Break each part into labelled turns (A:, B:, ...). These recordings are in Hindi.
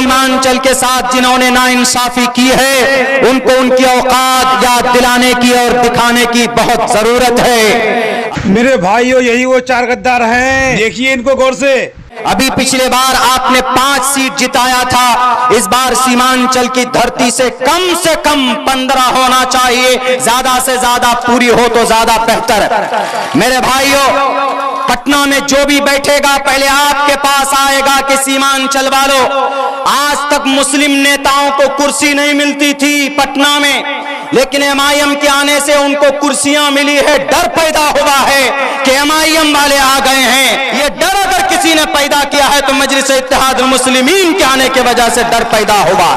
A: सीमांचल के साथ जिन्होंने नाइंसाफी की है, उनको उनकी औकात याद दिलाने की और दिखाने की बहुत जरूरत है।
B: मेरे भाइयों, यही वो चार गद्दार हैं, देखिए इनको गौर से।
A: अभी पिछले बार आपने 5 सीट जिताया था, इस बार सीमांचल की धरती से कम 15 होना चाहिए, ज्यादा से ज्यादा पूरी हो तो ज्यादा बेहतर। मेरे भाइयों, पटना में जो भी बैठेगा पहले आपके पास आएगा कि सीमांचल वालों, आज तक मुस्लिम नेताओं को कुर्सी नहीं मिलती थी पटना में, लेकिन एमआईएम के आने से उनको कुर्सियां मिली है। डर पैदा हुआ है कि एमआईएम वाले आ गए हैं। ये डर अगर किसी ने पैदा किया है तो मजलिस इत्तेहादुल मुस्लिमीन के आने की वजह से डर पैदा हुआ।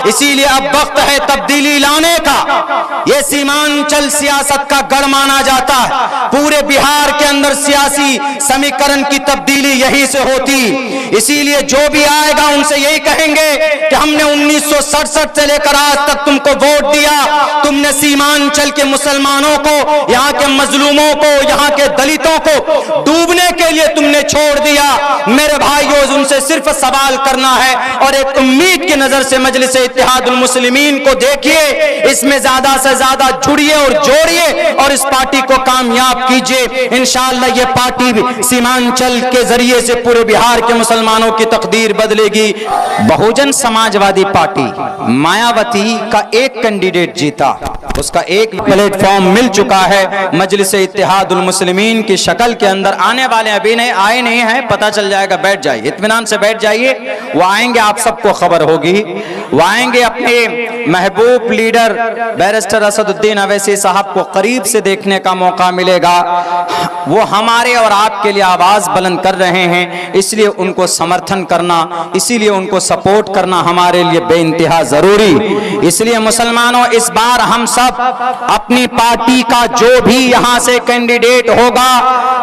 A: इसीलिए अब वक्त है तब्दीली लाने का। ये सीमांचल सियासत का गढ़ माना जाता है। पूरे बिहार के अंदर सियासी समीकरण की तब्दीली यही से होती। इसीलिए जो भी आएगा उनसे यही कहेंगे कि हमने 1967 से लेकर आज तक तुमको वोट दिया, तुमने सीमांचल के मुसलमानों को, यहाँ के मजलूमों को, यहाँ के दलितों को डूबने के लिए तुमने छोड़ दिया। मेरे भाइयों, उनसे सिर्फ सवाल करना है और एक उम्मीद की नजर से मजलिस इत्तेहादुल मुस्लिमीन को देखिए, इसमें ज्यादा से ज्यादा जुड़िए और जोड़िए और इस पार्टी को कामयाब कीजिए। इंशाअल्लाह ये पार्टी सीमांचल के जरिए से पूरे बिहार के मुसलमानों की तकदीर बदलेगी। बहुजन समाजवादी पार्टी मायावती का एक कैंडिडेट जीता, उसका एक प्लेटफॉर्म मिल चुका है मजलिस इत्तेहादुल मुस्लिमीन की शक्ल के अंदर। आने वाले अभी नहीं आए नहीं है, पता चल जाएगा, बैठ जाइए, इत्मीनान से बैठ जाइए। वो आएंगे, आप सबको खबर होगी। वो आएंगे, अपने महबूब लीडर बैरिस्टर असदुद्दीन अवैसी साहब को करीब से देखने का मौका मिलेगा। वो हमारे और आपके लिए आवाज बुलंद कर रहे हैं, इसलिए उनको समर्थन करना, इसीलिए उनको सपोर्ट करना हमारे लिए बेइंतहा जरूरी। इसलिए मुसलमानों, इस बार हम सब अपनी पार्टी का जो भी यहां से कैंडिडेट होगा,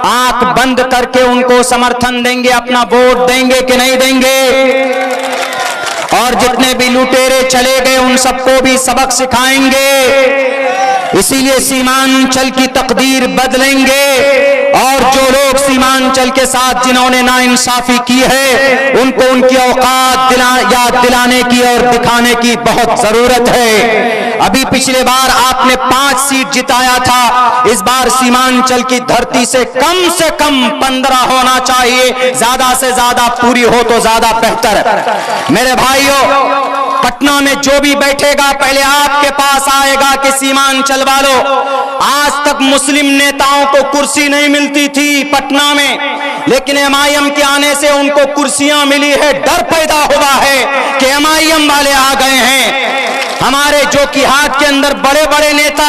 A: आंख बंद करके उनको समर्थन देंगे, अपना वोट देंगे कि नहीं देंगे। और जितने भी लुटेरे चले गए उन सबको भी सबक सिखाएंगे। इसीलिए सीमांचल की तकदीर बदलेंगे और जो लोग सीमांचल के साथ जिन्होंने नाइंसाफी की है, उनको उनकी औकात याद दिलाने की और दिखाने की बहुत जरूरत है। अभी पिछले बार आपने 5 सीट जिताया था, इस बार सीमांचल की धरती से कम 15 होना चाहिए, ज्यादा से ज्यादा पूरी हो तो ज्यादा बेहतर। मेरे भाइयों, पटना में जो भी बैठेगा पहले आपके पास आएगा कि सीमांचल वालों, आज तक मुस्लिम नेताओं को कुर्सी नहीं मिलती थी पटना में, लेकिन एमआईएम के आने से उनको कुर्सियां मिली है। डर पैदा हुआ है कि एमआईएम वाले आ गए हैं। हमारे जो कि हाथ के अंदर बड़े बड़े नेता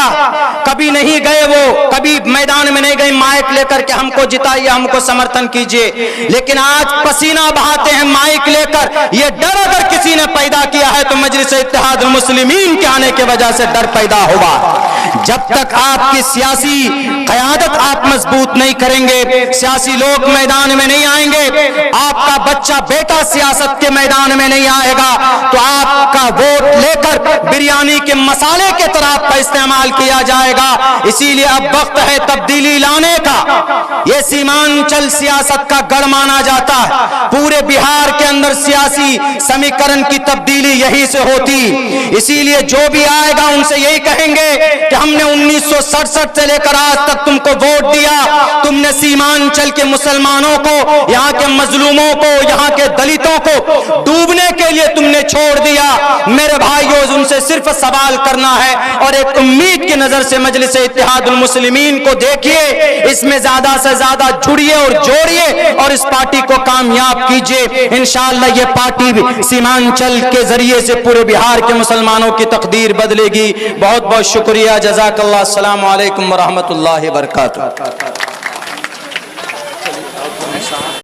A: कभी नहीं गए, वो कभी मैदान में नहीं गए माइक लेकर के हमको जिताइए, हमको समर्थन कीजिए, लेकिन आज पसीना बहाते हैं माइक लेकर। ये डर अगर किसी ने पैदा किया है तो मजलिस इत्तेहादुल मुस्लिमीन के आने की वजह से डर पैदा हुआ। जब तक आपकी सियासी क़यादत आप मजबूत नहीं करेंगे, सियासी लोग मैदान में नहीं आएंगे, आपका बच्चा बेटा सियासत के मैदान में नहीं आएगा, तो आपका वोट लेकर बिरयानी के मसाले के तरह आपका इस्तेमाल किया जाएगा। इसीलिए अब वक्त है तब्दीली लाने का। यह सीमांचल सियासत का गढ़ माना जाता है। पूरे बिहार के अंदर सियासी समीकरण की तब्दीली यही से होती। इसीलिए जो भी आएगा उनसे यही कहेंगे कि हमने 1967 से लेकर आज तक तुमको वोट दिया, तुमने सीमांचल के मुसलमानों को, यहाँ के मजलूमों को, यहाँ के दलितों को डूबने के लिए तुमने छोड़ दिया। मेरे भाइयों, उनसे सिर्फ सवाल करना है और एक उम्मीद की नजर से मजलिस इत्तेहादुल मुस्लिमीन को देखिए, इसमें ज्यादा से ज्यादा जुड़िए और जोड़िए और इस पार्टी को कामयाब कीजिए। इंशाअल्लाह ये पार्टी सीमांचल के जरिए से पूरे बिहार के मुसलमानों की तकदीर बदलेगी। बहुत बहुत शुक्रिया, जज़ाकल्लाह। अस्सलामु अलैकुम व रहमतुल्लाहि व बरकातुहू।